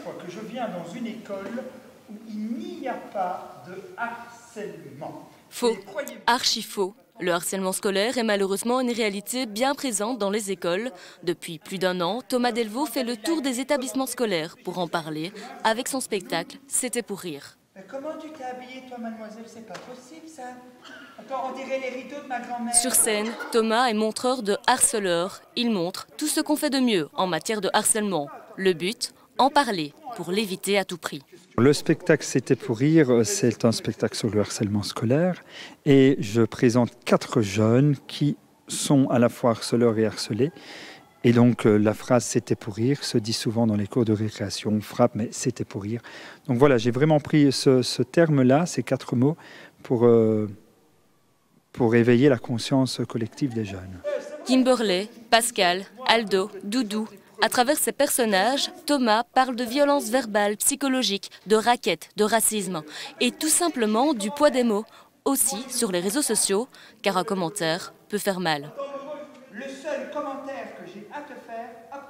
fois que je viens dans une école où il n'y a pas de harcèlement. Faux, archi faux. Le harcèlement scolaire est malheureusement une réalité bien présente dans les écoles. Depuis plus d'1 an, Thomas Delvaux fait le tour des établissements scolaires pour en parler avec son spectacle « C'était pour rire ». Mais comment tu t'es habillée, toi, mademoiselle? C'est pas possible, ça. Attends, on dirait les rideaux de ma grand-mère. Sur scène, Thomas est montreur de harceleurs. Il montre tout ce qu'on fait de mieux en matière de harcèlement. Le but, en parler pour l'éviter à tout prix. Le spectacle C'était pour rire, c'est un spectacle sur le harcèlement scolaire et je présente 4 jeunes qui sont à la fois harceleurs et harcelés. Et donc la phrase C'était pour rire se dit souvent dans les cours de récréation, on frappe mais c'était pour rire. Donc voilà, j'ai vraiment pris ce terme-là, ces 4 mots, pour éveiller la conscience collective des jeunes. Kimberley, Pascal, Aldo, Doudou. À travers ces personnages, Thomas parle de violence verbale, psychologique, de raquettes, de racisme et tout simplement du poids des mots, aussi sur les réseaux sociaux, car un commentaire peut faire mal. Le seul commentaire que j'ai à te faire, hop,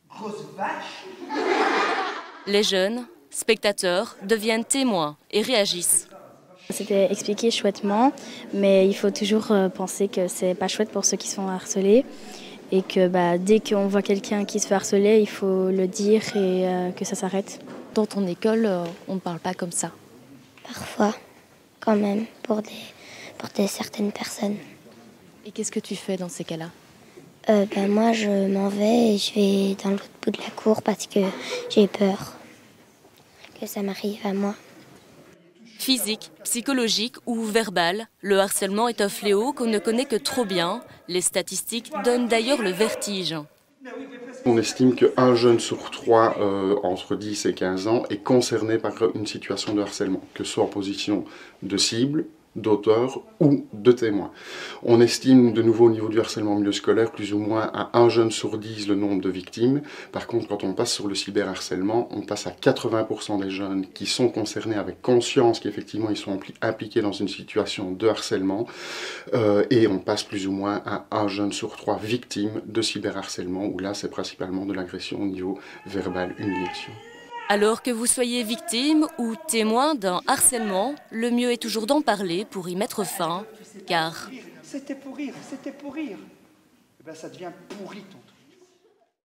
grosse vache. Les jeunes, spectateurs, deviennent témoins et réagissent. C'était expliqué chouettement, mais il faut toujours penser que c'est pas chouette pour ceux qui sont harcelés. Et que dès qu'on voit quelqu'un qui se fait harceler, il faut le dire et que ça s'arrête. Dans ton école, on ne parle pas comme ça? Parfois, quand même, pour certaines personnes. Et qu'est-ce que tu fais dans ces cas-là? Moi, je m'en vais et je vais dans l'autre bout de la cour parce que j'ai peur que ça m'arrive à moi. Physique, psychologique ou verbal, le harcèlement est un fléau qu'on ne connaît que trop bien. Les statistiques donnent d'ailleurs le vertige. On estime qu'un jeune sur 3 entre 10 et 15 ans est concerné par une situation de harcèlement, que ce soit en position de cible, d'auteur ou de témoin. On estime de nouveau au niveau du harcèlement en milieu scolaire plus ou moins à 1 jeune sur 10 le nombre de victimes. Par contre, quand on passe sur le cyberharcèlement, on passe à 80% des jeunes qui sont concernés avec conscience qu'effectivement ils sont impliqués dans une situation de harcèlement et on passe plus ou moins à 1 jeune sur 3 victimes de cyberharcèlement où là c'est principalement de l'agression au niveau verbal, humiliation. Alors que vous soyez victime ou témoin d'un harcèlement, le mieux est toujours d'en parler pour y mettre fin, car... C'était pour rire, c'était pour rire. Ça devient pourri ton